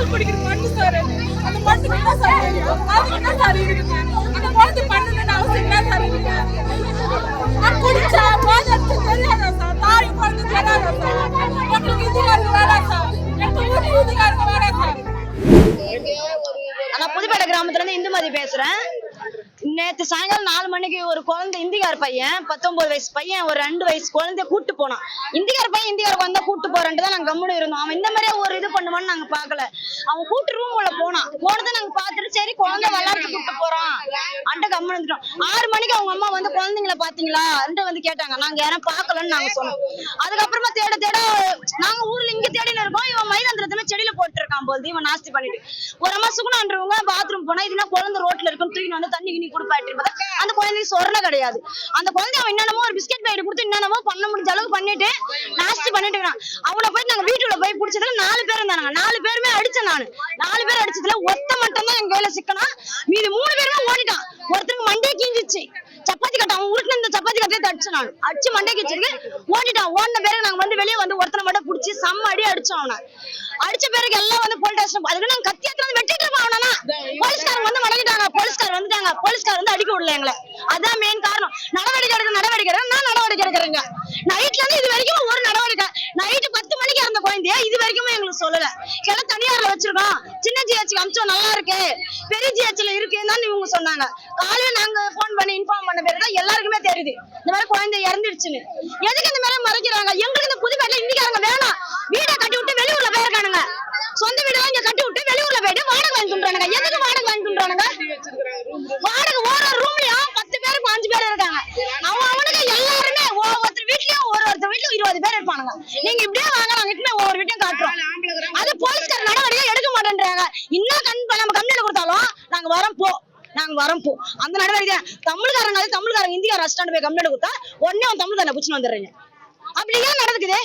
பால் குடிக்கிற மண்ணு சார் அது. அந்த மண்ணுக்கு என்ன சார் தெரியும்? அதுக்கு என்ன சார் இருக்குது? அந்த குழந்தை பண்ணணும்னு அவசியம் என்ன சார் இருக்குது? நான் குடிச்சா போதற்கு தெரியாதா சார்? தாய் குழந்தை தெரியாதா சார்? எங்களுக்கு இதுக்காரங்க வேணாம் சார். எங்க ஊருக்கு இதுக்காரங்க வேணாம் சார். நான் புதுப்பேட்டை கிராமத்துல இருந்து இந்துமதி பேசுறேன். நேத்து சாயங்காலம் 4 மணிக்கு ஒரு குழந்தை இந்திக்கார பையன் 19 வயசு பையன் ஒரு 2 வயசு குழந்தைய கூட்டு போனான். இந்திக்கார பையன் இந்திக்கார வந்தா கூட்டு போறேன்ட்டு தான் நாங்க கம்முனு இருந்தோம். அவன் இந்த மாதிரியே ஒரு இது பண்ணுவான்னு நாங்க பாக்கல. அவன் கூட்டு ரூம் உள்ள போனதை நாங்க பாத்துட்டு சரி குழந்தை விளையாட்டு கூட்டு போறான் அன்ட்டு கம்முனு இருந்துட்டோம். 6 மணிக்கு அவங்க அம்மா வந்து குழந்தைங்களை பாத்தீங்களா வந்து கேட்டாங்க. நாங்க யாரும் பாக்கலன்னு நாங்க சொன்னோம். அதுக்கப்புறமா தேட நாங்க ஊர்ல இங்க தேடின்னு இருக்கோம். இவன் மயிலாந்திரத்துல செடியில போட்டு இருக்கான் போது இவன் நாஸ்தி பண்ணிட்டு ஒரு அம்மா சுகுணான்றவங்க பாத்ரூம் போனா இதுனா குழந்தை ரோட்ல இருக்கும் தூக்கின்னு வந்து தண்ணி கிண்ணி கொடுப்பாட்டு அந்த குழந்தைக்கு சொரணை கிடையாது. அந்த குழந்தை அவன் என்னென்னமோ ஒரு பிஸ்கெட் பாக்கெட் கொடுத்து என்னென்னமோ பண்ண முடிஞ்ச அளவுக்கு பண்ணிட்டு நாஸ்தி பண்ணிட்டு இருக்கான். அவனை போய் நாங்க வீட்டுல போய் பிடிச்சதுல 4 பேர் இருந்தாங்க. 4 பேருமே அடிச்சேன் நானு. 4 பேர் அடிச்சதுல ஒத்த மட்டும் தான் எங்க கையில சிக்கனா. மீது 3 பேருமே ஓடிட்டான். ஒருத்தருக்கு மண்டே கீஞ்சிச்சு. சப்பாத்தி கட்ட அவன் உருட்டு இந்த சப்பாத்தி கட்டையை அடிச்சு நான் அடிச்சு மண்டே கீச்சிருக்கு ஓடிட்டான். ஓடின பேருக்கு நாங்க வந்து வெளியே வந்து ஒருத்தனை மட்டும் பிடிச்சி செம்ம அடி அடிச்சோம். அவனை அடிச்ச பேருக்கு எல்லாம் வந்து போலீஸ் ஸ்டேஷன் அதுக்கு நாங்க கத்தி எடுத்து வெட்டிட்டு இருக்கோம். அவனா போலீஸ்காரங்க வந்து வழங்கிட்டாங்க. போலீஸ்கார் வந்துட்டாங்க. போலீஸ்கார் வந்து அடிக்க விடல எங்களை. அதான் மெயின் காரணம். நடவடிக்கை நான் நடவடிக்கை எடுக்கிறேங்க. நைட்ல இருந்து இது வரைக்கும் ஒரு நடவடிக்கை. நைட்டு 10 மணிக்கு இருந்த குழந்தைய இது வரைக்கும் எங்களுக்கு சொல்லல. கிளை தனியார்ல வச்சிருக்கோம். சின்ன ஜிஹெச் அமிச்சோம் நல்லா இருக்கு பெரிய ஜிஹெச்ல இருக்குன்னு இவங்க சொன்னாங்க. காலையில நாங்க போன் பண்ணி இன்ஃபார்ம் பண்ண பிறகுதான் எல்லாருக்குமே தெரியுது இந்த மாதிரி குழந்தை இறந்துடுச்சுன்னு. எதுக்கு இந்த மாதிரி மறைக்கிறாங்க? எங்களுக்கு இந்த புதுப்பேட்டை இந்திக்காரங்க வேணாம். வீடை கட்டி விட்டு வெளியூர்ல போயிருக்கானுங்க. சொந்த வீடு இங்க கட்டி விட்டு வெளியூர்ல போயிட்டு வாடகை வாங்கி துண்டுறானுங்க. எதுக்கு வாடகை வாங்கி துண்டுறானுங்க? வாடகை ஒரு ரூம்லயும் 10 பேருக்கு 5 பேர் இருக்காங்க. அவனுக்கு எல்லாருமே ஒவ்வொருத்தர் வீட்லயும் ஒருத்தர் வீட்லயும் 20 பேர் இருப்பானுங்க. நீங்க இப்படியே வாங்க நாங்க இப்ப ஒவ்வொரு வீட்டையும் காட்டுறோம். அது போலீஸ்கார நடவடிக்கை எடுக்க மாட்டேன்றாங்க. இன்னும் நம்ம கம்ப்ளைண்ட் கொடுத்தாலும் நாங்க வரோம் போ அந்த நடவடிக்கை தமிழ்காரங்க இந்திக்கார ரெஸ்டாரண்ட் போய் கம்ப்ளைண்ட் கொடுத்தா உடனே அவன் தமிழ்காரனை புடிச்சுன்னு வந்துடுறீங்க. அப்படி ஏன் நடக்குது?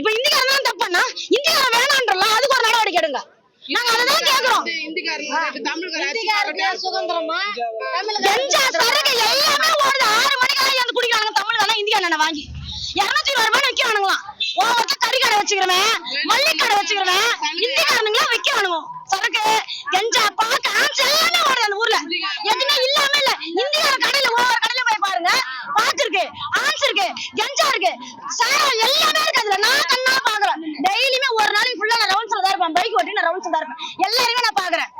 இப்ப இந்திக்காரன் தான் தப்பானா? இந்திக்காரன் வேணான்றல அதுக்கு ஒரு நடவடிக்கை எடுங்க. நாங்க அததான் கேக்குறோம். சுதந்திரமா சரக்கு எல்லாமே ஓடுது. 6 மணிக்கெல்லாம் வந்து குடிக்கிறாங்க தமிழ்காரன் இந்திக்காரனை வாங்கி 220 ரூபாய் விற்கிறானுங்களாம். ஒவ்வொருத்தர் கறி கடை வச்சுக்கிறவன் மல்லிகை கடை வச்சுக்கிறவன் இந்திக்காரனுங்களா விற்கிறானுங்க. சரக்கு கெஞ்சா பாக்கு ஆன்ஸ் எல்லாமே ஓடுது அந்த ஊர்ல. எதுவுமே இல்லாம இல்ல. இந்திக்கார கடையில ஒவ்வொரு கடையில போய் பாருங்க. பாக்கு இருக்கு ஆன்ஸ் இருக்கு கெஞ்சா இருக்கு சாரம் எல்லாமே இருக்கு. அதுல நான் கண்ணா பாக்குறேன். டெய்லியுமே ஒரு நாளைக்கு ஃபுல்லா நான் ரவுண்ட்ஸ்ல தான் இருப்பேன். பைக் ஓட்டி நான் ரவுண்ட்ஸ்ல தான் இருப்பேன். எல்லாருமே நான் பாக்குறேன்.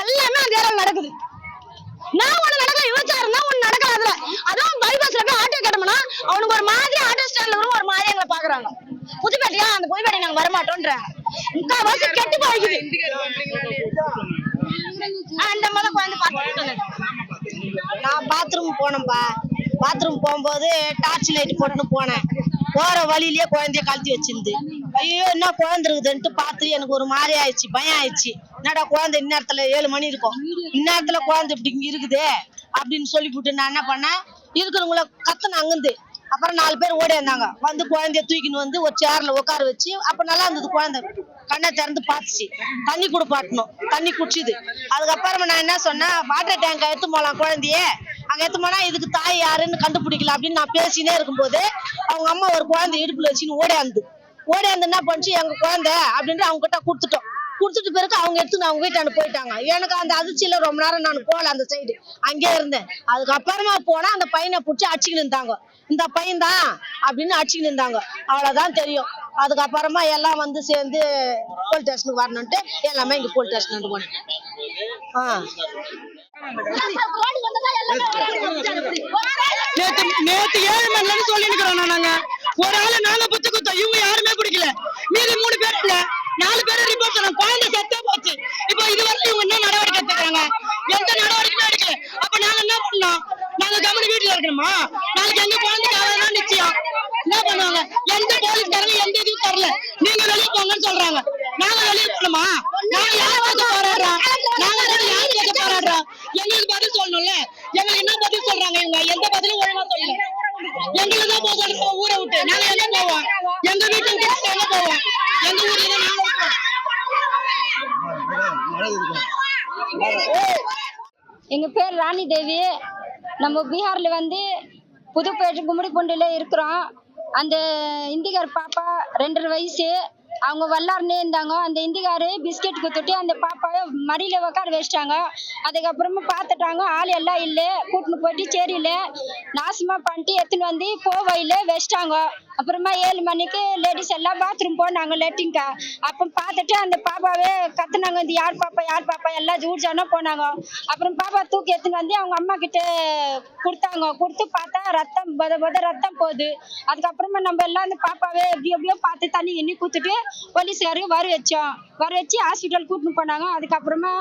எல்லாமே அந்த ஏரியால நடக்குது. நான் ஒண்ணு நடக்கல விபச்சாரம் தான் ஒண்ணு நடக்காதுல. அதுவும் பைபாஸ்ல இருக்க ஆட்டோ கேட்டோம்னா அவனுக்கு ஒரு மாதிரி ஆட்டோ ஸ்டாண்ட்ல ஒரு மாதிரி எங்களை பாக்குறாங்க. புதுப்பேட்டையா அந்த புதுப்பேட்டை நாங்க வரமாட்டோன்றாங்க. முக்கால்வாசி கெட்டு போய்க்குது. அந்த மாதிரி குழந்தை பார்த்து நான் பாத்ரூம் போனேன்பா. பாத்ரூம் போகும்போது டார்ச் லைட் போட்டுன்னு போனேன். போற வழியிலேயே குழந்தைய கழட்டி வச்சிருந்து ஐயோ என்ன குழந்தை இருக்குதுன்ட்டு பார்த்து எனக்கு ஒரு மாதிரி ஆயிடுச்சு. பயம் ஆயிடுச்சு. என்னடா குழந்தை இந்நேரத்துல 7 மணி இருக்கும். இந்நேரத்துல குழந்தை இப்படி இங்க இருக்குது அப்படின்னு சொல்லிவிட்டு நான் என்ன பண்ணேன் இருக்கிறவங்கள கத்தன அங்கிருந்து. அப்புறம் 4 பேர் ஓடி வந்தாங்க. வந்து குழந்தைய தூக்கின்னு வந்து ஒரு சேர்ல உட்கார வச்சு அப்ப நல்லா இருந்தது. குழந்தை கண்ணை திறந்து பார்த்துச்சு. தண்ணி குடிப்பாட்டணும். தண்ணி குடிச்சுது. அதுக்கப்புறமா நான் என்ன சொன்னேன் வாட்டர் டேங்க் எடுத்து போலாம் குழந்தைய அங்க எடுத்து போனா இதுக்கு தாய் யாருன்னு கண்டுபிடிக்கல அப்படின்னு நான் பேசினே இருக்கும்போது அவங்க அம்மா ஒரு குழந்தை இடுப்புல வச்சுன்னு ஓடியாந்து என்ன பண்ணிச்சு எங்க குழந்தை அப்படின்ட்டு அவங்க கிட்ட கொடுத்துட்டு பிறகு அவங்க எடுத்து அவங்க வீட்டாண்டு போயிட்டாங்க. எனக்கு அந்த அதிர்ச்சியில ரொம்ப நேரம் நான் போகல. அந்த சைடு அங்கே இருந்தேன். அதுக்கப்புறமா போனா அந்த பையனை பிடிச்சி அடிச்சுக்கிட்டு இருந்தாங்க. இந்த பையன் தான் அப்படின்னு அடிச்சுக்கிட்டு இருந்தாங்க. அவ்வளவுதான் தெரியும். அதுக்கப்புறமா எல்லாம் வந்து சேர்ந்து போலீஸ் ஸ்டேஷனுக்கு வரணும்ட்டு எல்லாமே இங்க போலீஸ் ஸ்டேஷன் போனேன். நேத்து 7 மணில சொல்லி இருக்கிறோம். நாங்க ஒரு ஆளு நாங்க புத்து குத்தோம். இவங்க யாருமே குடிக்கல. மீதி 3 பேர் இல்ல 4 பேரும் ரிப்போர்ட் பண்ணோம். குழந்தை செத்தே போச்சு. இப்போ இதுவரை இவங்க என்ன நடவடிக்கை எடுத்துக்கிறாங்க? எந்த நடவடிக்கையும் எடுக்கல. அப்ப நாங்க என்ன பண்ணோம்? நாங்க கம்பெனி வீட்டுல இருக்கணுமா? நாளைக்கு எங்க குழந்தைக்கு அவ்வளவுதான் நிச்சயம். என்ன பண்ணுவாங்க? எந்த போலீஸ்காரங்க எந்த இதுவும் தரல. நீங்க வெளியே போங்கன்னு சொல்றாங்க. நாங்க வெளியே போகணுமா? நாங்க யார் கேட்க போராடுறோம்? எங்களுக்கு பதில் சொல்லணும்ல. எங்களுக்கு என்ன பதில் சொல்றாங்க இவங்க? எந்த பதிலும் ஒழுங்கா சொல்லல. எங்களுக்கு தான் போக சொல்றோம் ஊரை விட்டு. நாங்க எங்க போவோம்? எங்க வீட்டை விட்டு எங்க போவோம்? எங்க ஊர்ல எங்க பேர் ராணி தேவி. நம்ம பீகார்ல வந்து புதுப்பேட்டை கும்மிடிப்பூண்டில இருக்கிறோம். அந்த இந்திக்கார பாப்பா 2.5 வயசு அவங்க விளாட்னே இருந்தாங்க. அந்த இந்திக்காரு பிஸ்கெட் குத்துட்டு அந்த பாப்பாவை மடியில உட்கார வச்சிட்டாங்க. அதுக்கப்புறமா பார்த்துட்டாங்க, ஆள் எல்லாம் இல்லை. கூட்டின்னு போயிட்டு சேரியில நாசமா பண்ணிட்டு எடுத்துன்னு வந்து கோவையில வச்சிட்டாங்க. அப்புறமா 7 மணிக்கு லேடிஸ் எல்லாம் பாத்ரூம் போனாங்க லெட்டின்கா. அப்போ பார்த்துட்டு அந்த பாப்பாவே கத்துனாங்க, இது யார் பாப்பா எல்லாம் ஜூட்ஜானா போனாங்க. அப்புறம் பாப்பா தூக்கி எடுத்துன்னு வந்து அவங்க அம்மா கிட்ட கொடுத்தாங்க. கொடுத்து பார்த்தா ரத்தம் ரத்தம் போகுது. அதுக்கப்புறமா நம்ம எல்லாம் அந்த பாப்பாவே எப்படியோ பார்த்து தண்ணி எண்ணி கொடுத்துட்டு போலீஸ்காரருக்கு வர வச்சு ஹாஸ்பிட்டல் கூட்டின்னு போனாங்க. அதுக்கப்புறமா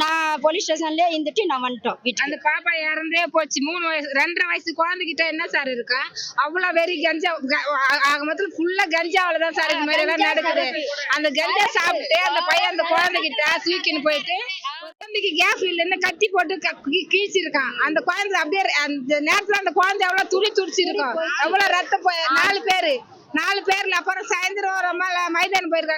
நான் போலீஸ் ஸ்டேஷன்ல இருந்துட்டு நான் வந்துட்டோம் வீட்டுக்கு. அந்த பாப்பா இறந்தே போச்சு. 3 வயசு 2.5 வயசு குழந்தைகிட்ட என்ன சார் இருக்கா? அவ்வளவு வெறி கஞ்சா ஆக மொத்தம் ஃபுல்லா கஞ்சாவில தான் சார் இது மாதிரி எல்லாம் நடக்குது. அந்த கஞ்சா சாப்பிட்டு அந்த பையன் அந்த குழந்தைகிட்ட தூக்கின்னு போயிட்டு குழந்தைக்கு கேஸ் இல்லைன்னு கத்தி போட்டு கீழ்ச்சிருக்கான். அந்த குழந்தை அப்படியே அந்த நேரத்துல அந்த குழந்தை எவ்வளவு துடிச்சிருக்கும், எவ்வளவு ரத்தம். 4 பேர்ல அப்புறம் சாயந்தரம் மைதானம் போயிருக்காங்க.